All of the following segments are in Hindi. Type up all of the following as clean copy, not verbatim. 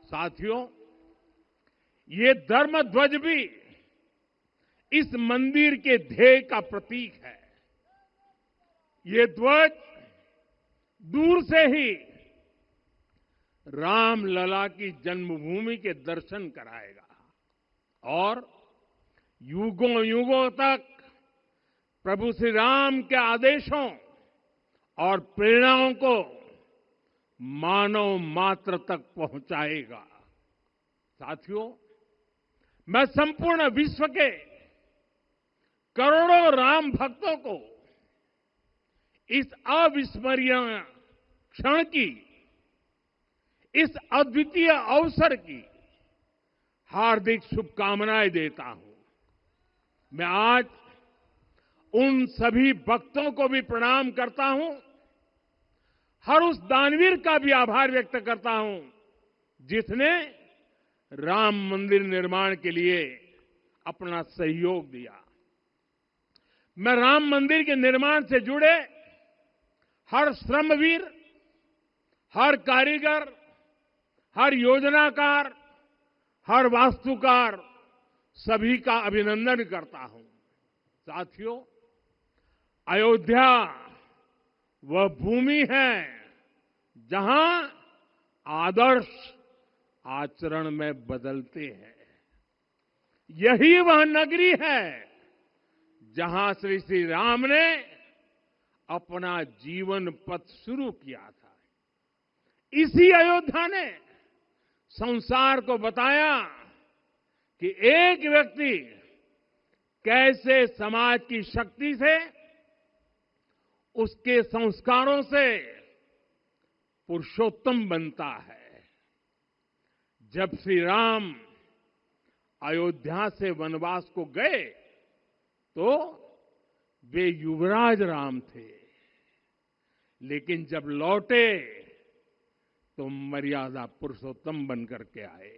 साथियों, ये धर्म ध्वज भी इस मंदिर के ध्येय का प्रतीक है। ये ध्वज दूर से ही रामलला की जन्मभूमि के दर्शन कराएगा और युगों युगों तक प्रभु श्री राम के आदेशों और प्रेरणाओं को मानव मात्र तक पहुंचाएगा। साथियों, मैं संपूर्ण विश्व के करोड़ों राम भक्तों को इस अविस्मरणीय क्षण की, इस अद्वितीय अवसर की हार्दिक शुभकामनाएं देता हूं। मैं आज उन सभी भक्तों को भी प्रणाम करता हूं, हर उस दानवीर का भी आभार व्यक्त करता हूं जिसने राम मंदिर निर्माण के लिए अपना सहयोग दिया। मैं राम मंदिर के निर्माण से जुड़े हर श्रमवीर, हर कारीगर, हर योजनाकार, हर वास्तुकार, सभी का अभिनंदन करता हूं। साथियों, अयोध्या वह भूमि है जहां आदर्श आचरण में बदलते हैं। यही वह नगरी है जहां श्री श्री राम ने अपना जीवन पथ शुरू किया था। इसी अयोध्या ने संसार को बताया कि एक व्यक्ति कैसे समाज की शक्ति से, उसके संस्कारों से पुरुषोत्तम बनता है। जब श्री राम अयोध्या से वनवास को गए तो वे युवराज राम थे, लेकिन जब लौटे तो मर्यादा पुरुषोत्तम बनकर के आए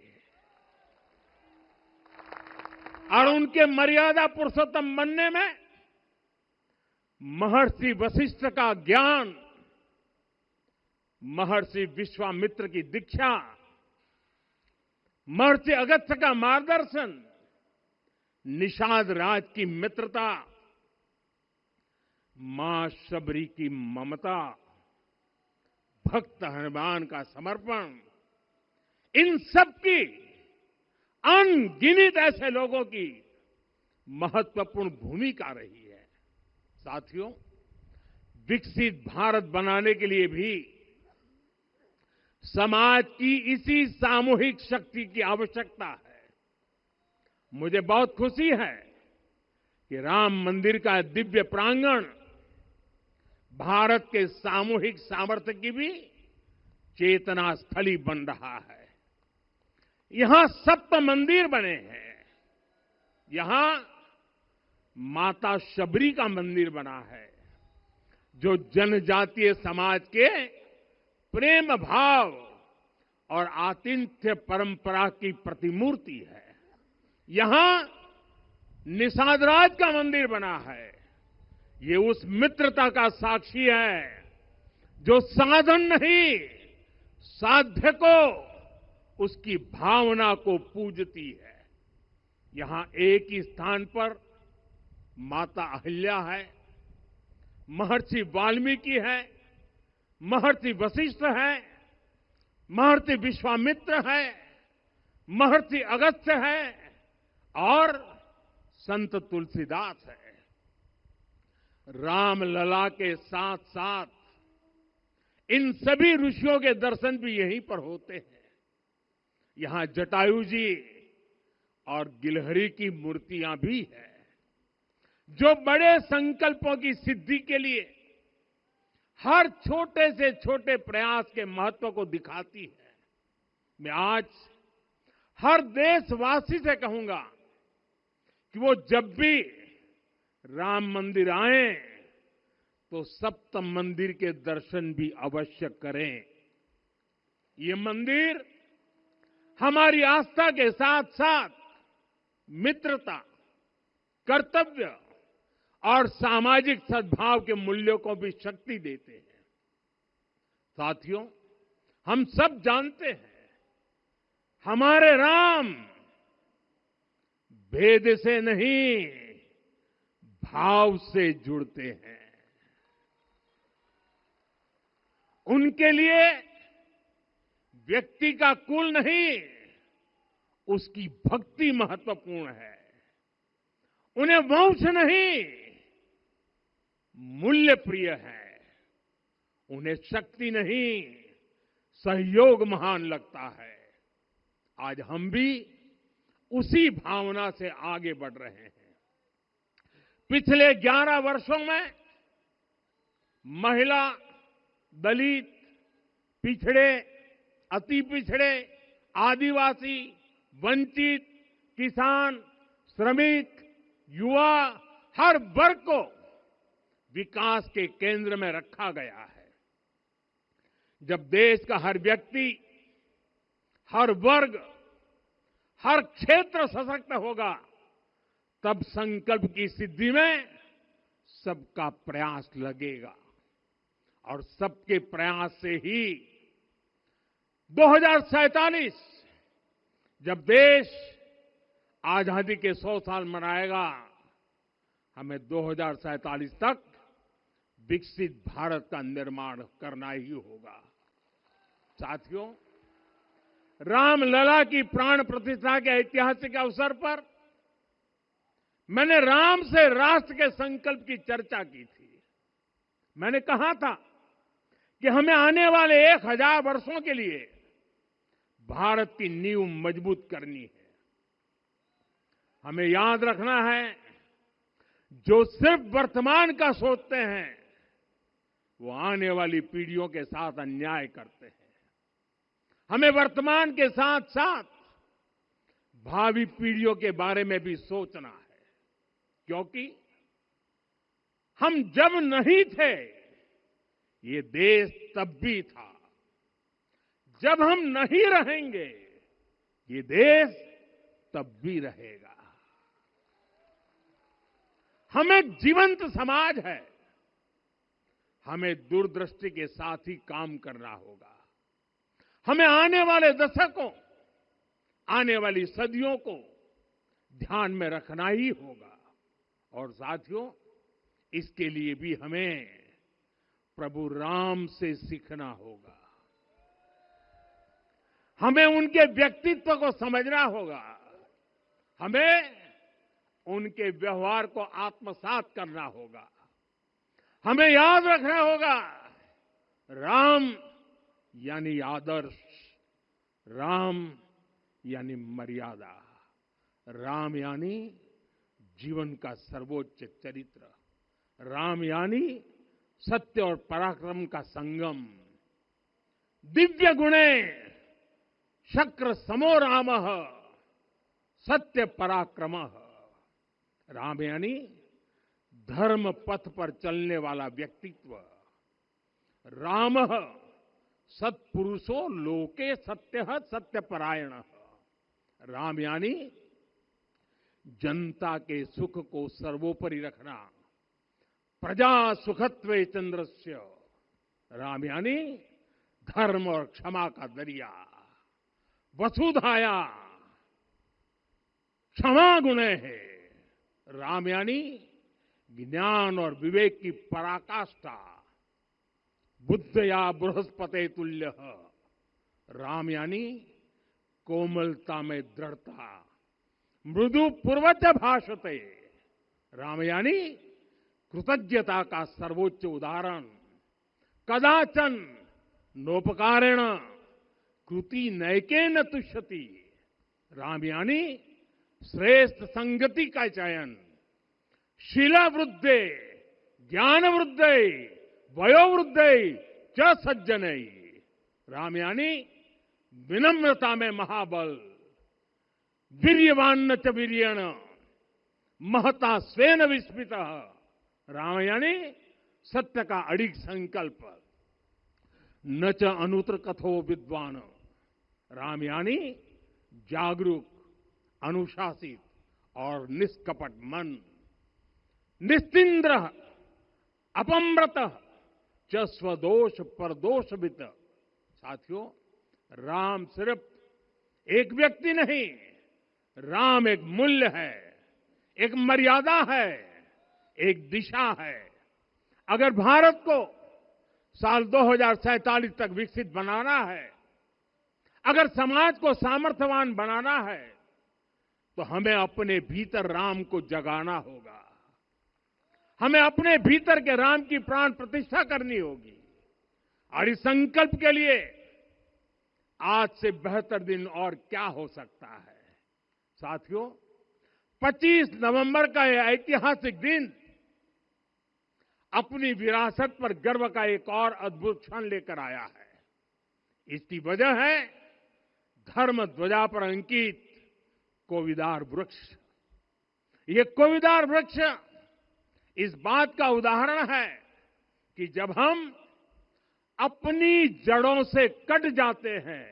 और उनके मर्यादा पुरुषोत्तम बनने में महर्षि वशिष्ठ का ज्ञान, महर्षि विश्वामित्र की दीक्षा, महर्षि अगस्त्य का मार्गदर्शन, निषाद राज की मित्रता, मां शबरी की ममता, भक्त हनुमान का समर्पण, इन सब की अनगिनत ऐसे लोगों की महत्वपूर्ण भूमिका रही है। साथियों, विकसित भारत बनाने के लिए भी समाज की इसी सामूहिक शक्ति की आवश्यकता है। मुझे बहुत खुशी है कि राम मंदिर का दिव्य प्रांगण भारत के सामूहिक सामर्थ्य की भी चेतना स्थली बन रहा है। यहां सप्त मंदिर बने हैं। यहां माता शबरी का मंदिर बना है जो जनजातीय समाज के प्रेम भाव और आतिथ्य परंपरा की प्रतिमूर्ति है। यहां निषादराज का मंदिर बना है। ये उस मित्रता का साक्षी है जो साधन नहीं, साध्य को, उसकी भावना को पूजती है। यहां एक ही स्थान पर माता अहिल्या है, महर्षि वाल्मीकि है, महर्षि वशिष्ठ है, महर्षि विश्वामित्र है, महर्षि अगस्त्य है और संत तुलसीदास है। रामलला के साथ साथ इन सभी ऋषियों के दर्शन भी यहीं पर होते हैं। यहां जटायु जी और गिलहरी की मूर्तियां भी है जो बड़े संकल्पों की सिद्धि के लिए हर छोटे से छोटे प्रयास के महत्व को दिखाती है। मैं आज हर देशवासी से कहूंगा कि वो जब भी राम मंदिर आए तो सप्त मंदिर के दर्शन भी अवश्य करें। ये मंदिर हमारी आस्था के साथ साथ मित्रता, कर्तव्य और सामाजिक सद्भाव के मूल्यों को भी शक्ति देते हैं। साथियों, हम सब जानते हैं हमारे राम भेद से नहीं, भाव से जुड़ते हैं। उनके लिए व्यक्ति का कुल नहीं, उसकी भक्ति महत्वपूर्ण है। उन्हें वंश नहीं, मूल्य प्रिय है। उन्हें शक्ति नहीं, सहयोग महान लगता है। आज हम भी उसी भावना से आगे बढ़ रहे हैं। पिछले 11 वर्षों में महिला, दलित, पिछड़े, अति पिछड़े, आदिवासी, वंचित, किसान, श्रमिक, युवा, हर वर्ग को विकास के केंद्र में रखा गया है। जब देश का हर व्यक्ति, हर वर्ग, हर क्षेत्र सशक्त होगा, तब संकल्प की सिद्धि में सबका प्रयास लगेगा। और सबके प्रयास से ही 2047 जब देश आजादी के 100 साल मनाएगा, हमें 2047 तक विकसित भारत का निर्माण करना ही होगा। साथियों, रामलला की प्राण प्रतिष्ठा के ऐतिहासिक अवसर पर मैंने राम से राष्ट्र के संकल्प की चर्चा की थी। मैंने कहा था कि हमें आने वाले 1000 वर्षों के लिए भारत की नींव मजबूत करनी है। हमें याद रखना है, जो सिर्फ वर्तमान का सोचते हैं, वो आने वाली पीढ़ियों के साथ अन्याय करते हैं। हमें वर्तमान के साथ साथ भावी पीढ़ियों के बारे में भी सोचना है, क्योंकि हम जब नहीं थे, ये देश तब भी था। जब हम नहीं रहेंगे, ये देश तब भी रहेगा। हम एक जीवंत समाज है। हमें दूरदृष्टि के साथ ही काम करना होगा। हमें आने वाले दशकों, आने वाली सदियों को ध्यान में रखना ही होगा। और साथियों, इसके लिए भी हमें प्रभु राम से सीखना होगा। हमें उनके व्यक्तित्व को समझना होगा। हमें उनके व्यवहार को आत्मसात करना होगा। हमें याद रखना होगा, राम यानी आदर्श, राम यानी मर्यादा, राम यानी जीवन का सर्वोच्च चरित्र, राम यानी सत्य और पराक्रम का संगम। दिव्य गुणे शक्र समो रामः सत्य पराक्रमः। राम यानी धर्म पथ पर चलने वाला व्यक्तित्व। रामः सत्पुरुषो लोके सत्यः सत्यपरायणः। राम यानी जनता के सुख को सर्वोपरि रखना, प्रजा सुखत्वे चंद्रस्य। राम यानी धर्म और क्षमा का दरिया। वसुधाया क्षमा गुणे है। राम यानी ज्ञान और विवेक की पराकाष्ठा। बुद्धया बृहस्पते तुल्य। राम यानी कोमलता में दृढ़ता। मृदु पूर्वज भाषते। राम यानी कृतज्ञता का सर्वोच्च उदाहरण। कदाचन नोपकारेण कृति नैकेन तुष्यति। राम यानी श्रेष्ठ संगति का चयन। शीला वृद्धे ज्ञान वृद्धे वयोवृद्धे च सज्जने। राम यानी विनम्रता में महाबल। वीर्यवान च वीर्येण महता स्वेन विस्मितः। राम यानी सत्य का अडिग संकल्प। न च अनुत्र कथो विद्वान। राम यानी जागरूक, अनुशासित और निष्कपट मन। निस्तिंद्र अपम्रत च स्वदोष परदोषवित। साथियों, राम सिर्फ एक व्यक्ति नहीं, राम एक मूल्य है, एक मर्यादा है, एक दिशा है। अगर भारत को साल 2047 तक विकसित बनाना है, अगर समाज को सामर्थ्यवान बनाना है, तो हमें अपने भीतर राम को जगाना होगा। हमें अपने भीतर के राम की प्राण प्रतिष्ठा करनी होगी। और इस संकल्प के लिए आज से बेहतर दिन और क्या हो सकता है। साथियों, 25 नवंबर का यह ऐतिहासिक दिन अपनी विरासत पर गर्व का एक और अद्भुत क्षण लेकर आया है। इसकी वजह है धर्म ध्वजा पर अंकित कोविदार वृक्ष। ये कोविदार वृक्ष इस बात का उदाहरण है कि जब हम अपनी जड़ों से कट जाते हैं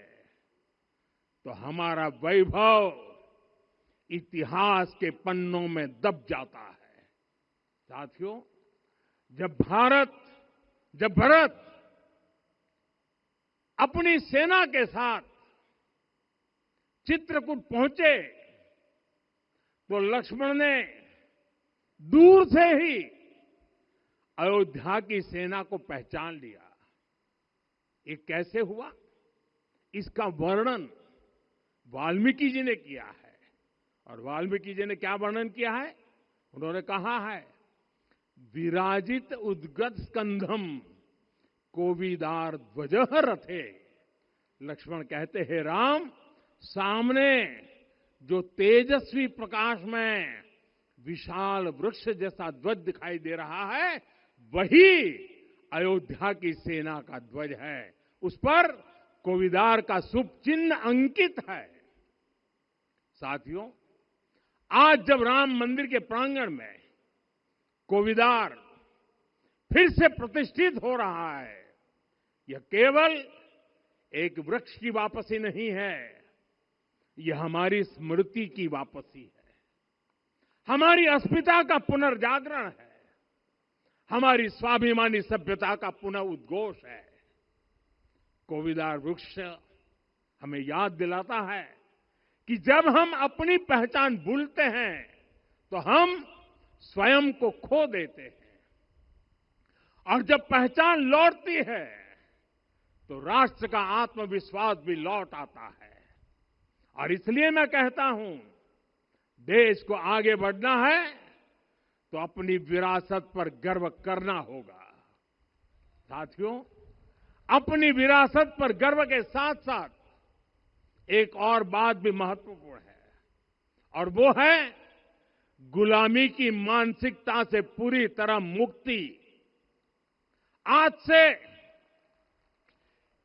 तो हमारा वैभव इतिहास के पन्नों में दब जाता है। साथियों, जब भरत अपनी सेना के साथ चित्रकूट पहुंचे तो लक्ष्मण ने दूर से ही अयोध्या की सेना को पहचान लिया। ये कैसे हुआ, इसका वर्णन वाल्मीकि जी ने किया है। और वाल्मीकि जी ने क्या वर्णन किया है? उन्होंने कहा है, विराजित उद्गत स्कंधम कोविदार ध्वजः रथे। लक्ष्मण कहते हैं, राम, सामने जो तेजस्वी प्रकाश में विशाल वृक्ष जैसा ध्वज दिखाई दे रहा है, वही अयोध्या की सेना का ध्वज है। उस पर कोविदार का शुभ चिन्ह अंकित है। साथियों, आज जब राम मंदिर के प्रांगण में कोविदार फिर से प्रतिष्ठित हो रहा है, यह केवल एक वृक्ष की वापसी नहीं है, यह हमारी स्मृति की वापसी है, हमारी अस्मिता का पुनर्जागरण है, हमारी स्वाभिमानी सभ्यता का पुनः उद्घोष है। कोविदार वृक्ष हमें याद दिलाता है कि जब हम अपनी पहचान भूलते हैं तो हम स्वयं को खो देते हैं, और जब पहचान लौटती है तो राष्ट्र का आत्मविश्वास भी लौट आता है। और इसलिए मैं कहता हूं, देश को आगे बढ़ना है तो अपनी विरासत पर गर्व करना होगा। साथियों, अपनी विरासत पर गर्व के साथ साथ एक और बात भी महत्वपूर्ण है, और वो है गुलामी की मानसिकता से पूरी तरह मुक्ति। आज से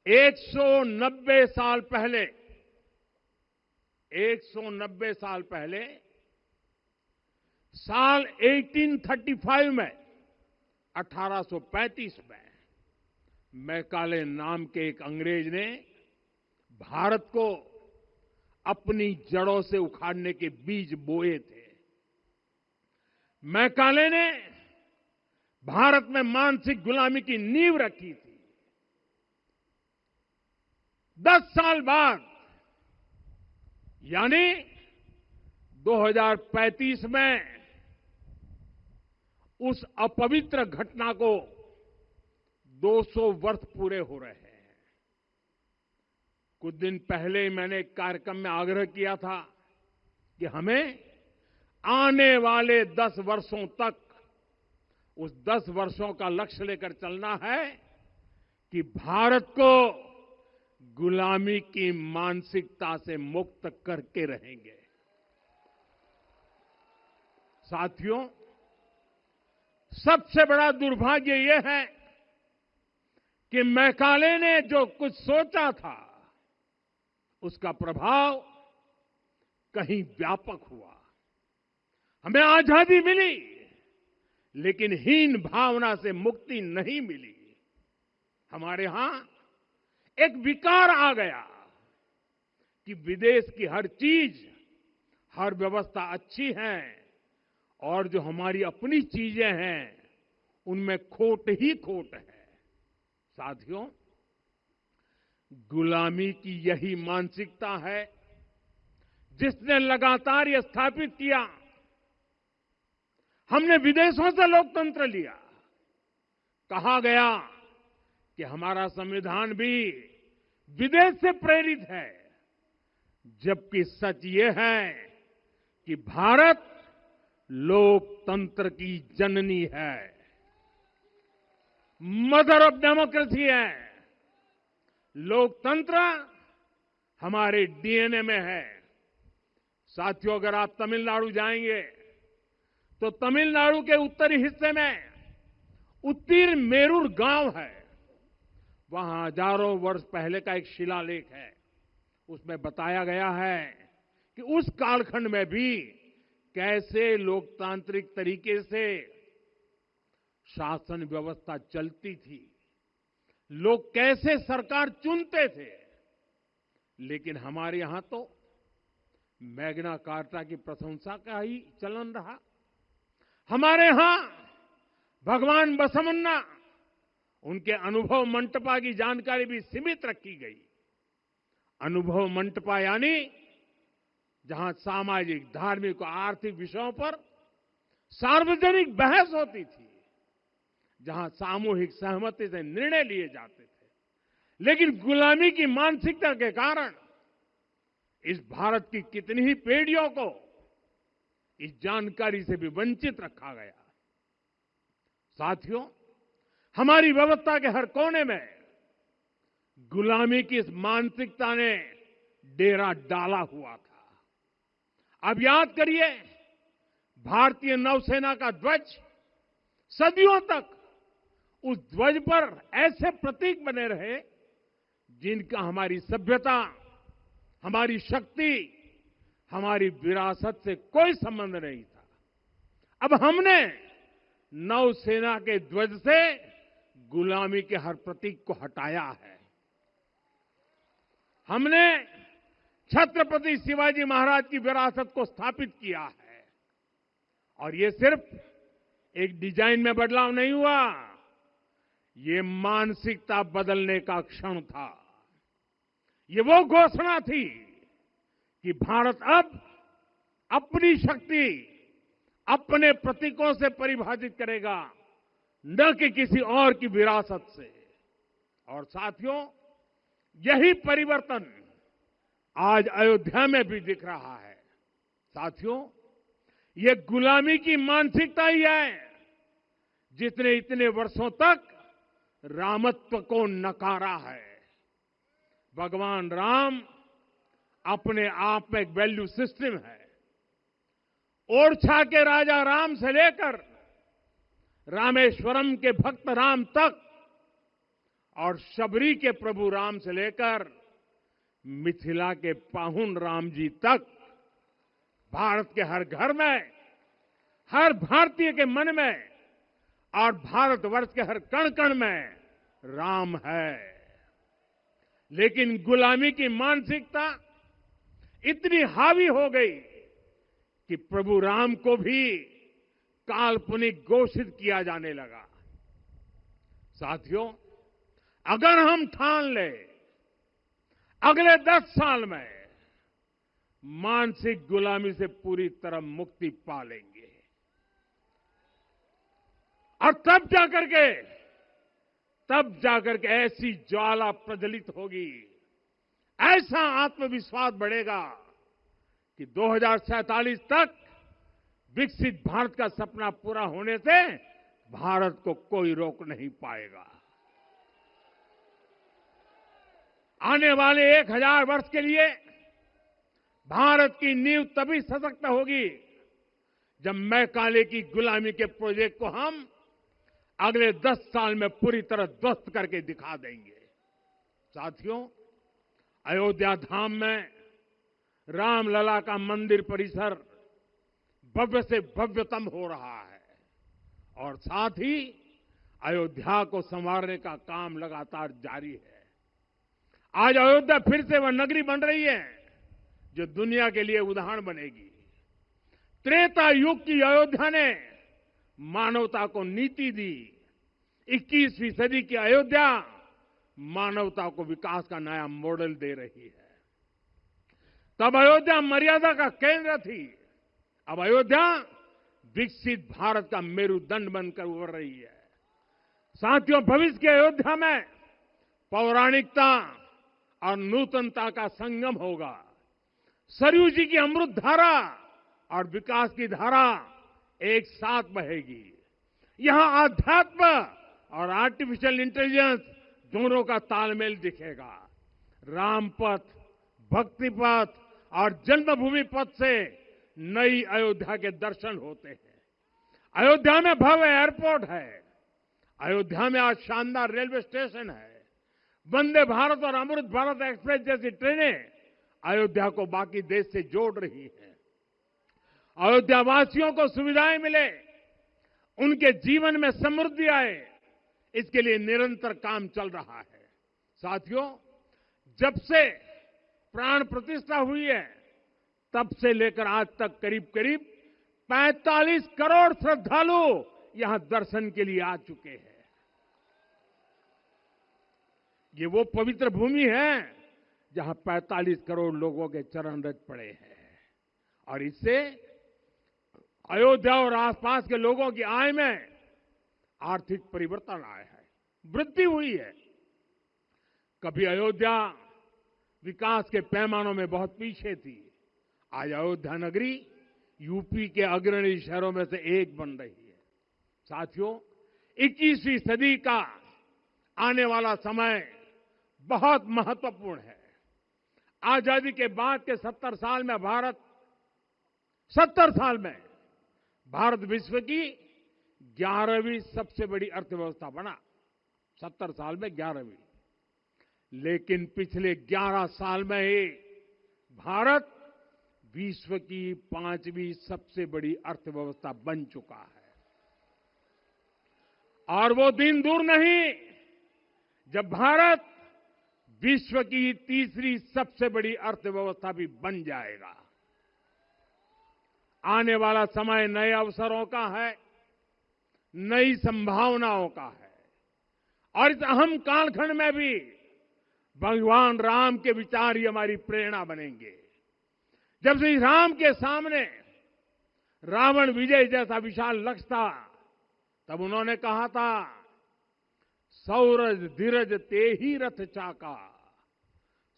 190 साल पहले 190 साल पहले साल 1835 में 1835 में मैकाले नाम के एक अंग्रेज ने भारत को अपनी जड़ों से उखाड़ने के बीज बोए थे। मैकाले ने भारत में मानसिक गुलामी की नींव रखी थी। 10 साल बाद यानी 2035 में उस अपवित्र घटना को 200 वर्ष पूरे हो रहे हैं। कुछ दिन पहले मैंने एक कार्यक्रम में आग्रह किया था कि हमें आने वाले 10 वर्षों तक उस 10 वर्षों का लक्ष्य लेकर चलना है कि भारत को गुलामी की मानसिकता से मुक्त करके रहेंगे। साथियों, सबसे बड़ा दुर्भाग्य यह है कि मैकाले ने जो कुछ सोचा था उसका प्रभाव कहीं व्यापक हुआ। हमें आजादी मिली, लेकिन हीन भावना से मुक्ति नहीं मिली। हमारे यहां एक विकार आ गया कि विदेश की हर चीज, हर व्यवस्था अच्छी है और जो हमारी अपनी चीजें हैं उनमें खोट ही खोट है। साथियों, गुलामी की यही मानसिकता है जिसने लगातार यह स्थापित किया, हमने विदेशों से लोकतंत्र लिया। कहा गया कि हमारा संविधान भी विदेश से प्रेरित है, जबकि सच ये है कि भारत लोकतंत्र की जननी है, मदर ऑफ डेमोक्रेसी है। लोकतंत्र हमारे डीएनए में है। साथियों, अगर आप तमिलनाडु जाएंगे तो तमिलनाडु के उत्तरी हिस्से में उत्तीरमेरूर गांव है। वहां हजारों वर्ष पहले का एक शिलालेख है। उसमें बताया गया है कि उस कालखंड में भी कैसे लोकतांत्रिक तरीके से शासन व्यवस्था चलती थी, लोग कैसे सरकार चुनते थे। लेकिन हमारे यहां तो मैग्ना कार्टा की प्रशंसा का ही चलन रहा। हमारे यहां भगवान बसवन्ना, उनके अनुभव मंटपा की जानकारी भी सीमित रखी गई। अनुभव मंटपा यानी जहां सामाजिक, धार्मिक और आर्थिक विषयों पर सार्वजनिक बहस होती थी, जहां सामूहिक सहमति से निर्णय लिए जाते थे। लेकिन गुलामी की मानसिकता के कारण इस भारत की कितनी ही पीढ़ियों को इस जानकारी से भी वंचित रखा गया। साथियों, हमारी व्यवस्था के हर कोने में गुलामी की इस मानसिकता ने डेरा डाला हुआ था। अब याद करिए, भारतीय नौसेना का ध्वज सदियों तक उस ध्वज पर ऐसे प्रतीक बने रहे जिनका हमारी सभ्यता, हमारी शक्ति, हमारी विरासत से कोई संबंध नहीं था। अब हमने नौसेना के ध्वज से गुलामी के हर प्रतीक को हटाया है। हमने छत्रपति शिवाजी महाराज की विरासत को स्थापित किया है। और ये सिर्फ एक डिजाइन में बदलाव नहीं हुआ, ये मानसिकता बदलने का क्षण था। ये वो घोषणा थी कि भारत अब अपनी शक्ति अपने प्रतीकों से परिभाषित करेगा, न कि किसी और की विरासत से। और साथियों, यही परिवर्तन आज अयोध्या में भी दिख रहा है। साथियों, ये गुलामी की मानसिकता ही है जिसने इतने वर्षों तक रामत्व को नकारा है। भगवान राम अपने आप में एक वैल्यू सिस्टम है। ओरछा के राजा राम से लेकर रामेश्वरम के भक्त राम तक और शबरी के प्रभु राम से लेकर मिथिला के पाहुन राम जी तक भारत के हर घर में, हर भारतीय के मन में और भारतवर्ष के हर कण कण में राम है। लेकिन गुलामी की मानसिकता इतनी हावी हो गई कि प्रभु राम को भी काल्पनिक घोषित किया जाने लगा। साथियों, अगर हम ठान लें अगले 10 साल में मानसिक गुलामी से पूरी तरह मुक्ति पा लेंगे, और तब जाकर के ऐसी ज्वाला प्रज्वलित होगी, ऐसा आत्मविश्वास बढ़ेगा कि 2047 तक विकसित भारत का सपना पूरा होने से भारत को कोई रोक नहीं पाएगा। आने वाले 1000 वर्ष के लिए भारत की नींव तभी सशक्त होगी जब मैकाले की गुलामी के प्रोजेक्ट को हम अगले 10 साल में पूरी तरह ध्वस्त करके दिखा देंगे। साथियों, अयोध्या धाम में रामलला का मंदिर परिसर भव्य से भव्यतम हो रहा है और साथ ही अयोध्या को संवारने का काम लगातार जारी है। आज अयोध्या फिर से वह नगरी बन रही है जो दुनिया के लिए उदाहरण बनेगी। त्रेता युग की अयोध्या ने मानवता को नीति दी। 21वीं सदी की अयोध्या मानवता को विकास का नया मॉडल दे रही है। तब अयोध्या मर्यादा का केंद्र थी। अब अयोध्या विकसित भारत का मेरुदंड बनकर उभर रही है। साथियों, भविष्य की अयोध्या में पौराणिकता और नूतनता का संगम होगा। सरयू जी की अमृत धारा और विकास की धारा एक साथ बहेगी। यहां आध्यात्म और आर्टिफिशियल इंटेलिजेंस दोनों का तालमेल दिखेगा। राम पथ, भक्ति पथ और जन्मभूमि पथ से नई अयोध्या के दर्शन होते हैं। अयोध्या में भव्य एयरपोर्ट है। अयोध्या में आज शानदार रेलवे स्टेशन है। वंदे भारत और अमृत भारत एक्सप्रेस जैसी ट्रेनें अयोध्या को बाकी देश से जोड़ रही हैं। अयोध्या वासियों को सुविधाएं मिले, उनके जीवन में समृद्धि आए, इसके लिए निरंतर काम चल रहा है। साथियों, जब से प्राण प्रतिष्ठा हुई है, तब से लेकर आज तक करीब करीब 45 करोड़ श्रद्धालु यहां दर्शन के लिए आ चुके हैं। ये वो पवित्र भूमि है जहां 45 करोड़ लोगों के चरण रज पड़े हैं और इससे अयोध्या और आसपास के लोगों की आय में आर्थिक परिवर्तन आया है, वृद्धि हुई है। कभी अयोध्या विकास के पैमानों में बहुत पीछे थी। आज अयोध्या नगरी यूपी के अग्रणी शहरों में से एक बन रही है। साथियों, 21वीं सदी का आने वाला समय बहुत महत्वपूर्ण है। आजादी के बाद के 70 साल में भारत विश्व की 11वीं सबसे बड़ी अर्थव्यवस्था बना। 70 साल में 11वीं। लेकिन पिछले 11 साल में ही भारत विश्व की 5वीं सबसे बड़ी अर्थव्यवस्था बन चुका है। और वो दिन दूर नहीं जब भारत विश्व की 3री सबसे बड़ी अर्थव्यवस्था भी बन जाएगा। आने वाला समय नए अवसरों का है, नई संभावनाओं का है। और इस अहम कालखंड में भी भगवान राम के विचार ही हमारी प्रेरणा बनेंगे। जब श्री राम के सामने रावण विजय जैसा विशाल लक्ष्य था, तब उन्होंने कहा था, सौरज धीरज ते ही रथ चाका,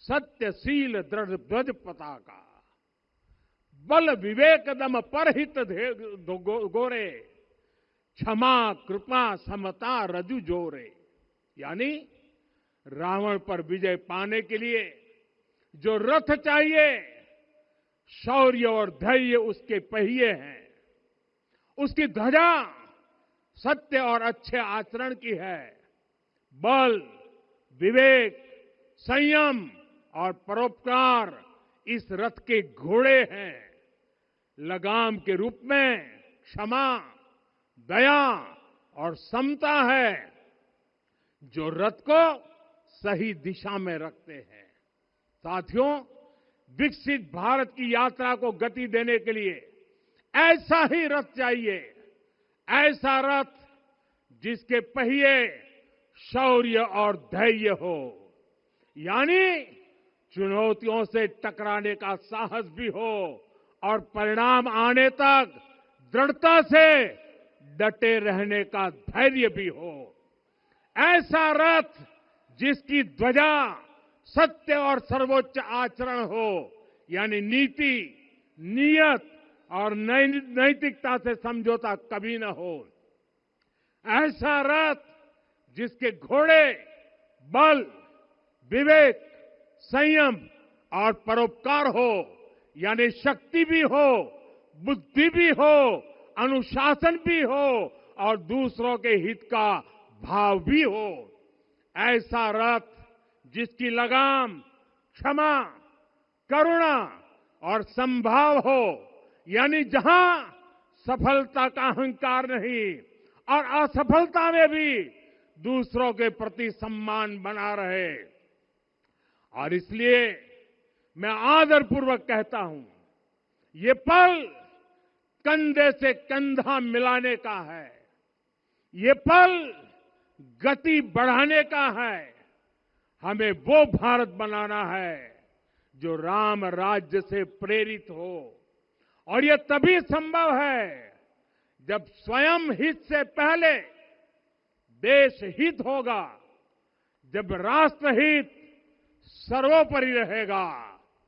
सत्यशील दृढ़ ध्वज पताका, बल विवेक दम परहित गोरे, क्षमा कृपा समता रजु जोरे। यानी रावण पर विजय पाने के लिए जो रथ चाहिए, शौर्य और धैर्य उसके पहिए हैं, उसकी ध्वजा सत्य और अच्छे आचरण की है, बल, विवेक, संयम और परोपकार इस रथ के घोड़े हैं। लगाम के रूप में क्षमा, दया और समता है जो रथ को सही दिशा में रखते हैं। साथियों, विकसित भारत की यात्रा को गति देने के लिए ऐसा ही रथ चाहिए, ऐसा रथ जिसके पहिए शौर्य और धैर्य हो, यानी चुनौतियों से टकराने का साहस भी हो और परिणाम आने तक दृढ़ता से डटे रहने का धैर्य भी हो। ऐसा रथ जिसकी ध्वजा सत्य और सर्वोच्च आचरण हो, यानी नीति, नियत और नैतिकता से समझौता कभी न हो। ऐसा रथ जिसके घोड़े बल, विवेक, संयम और परोपकार हो, यानी शक्ति भी हो, बुद्धि भी हो, अनुशासन भी हो और दूसरों के हित का भाव भी हो। ऐसा रथ जिसकी लगाम क्षमा, करुणा और संभाव हो, यानी जहां सफलता का अहंकार नहीं और असफलता में भी दूसरों के प्रति सम्मान बना रहे। और इसलिए मैं आदरपूर्वक कहता हूं, ये पल कंधे से कंधा मिलाने का है, ये पल गति बढ़ाने का है। हमें वो भारत बनाना है जो राम राज्य से प्रेरित हो। और यह तभी संभव है जब स्वयं हित से पहले देश हित होगा, जब राष्ट्र हित सर्वोपरि रहेगा।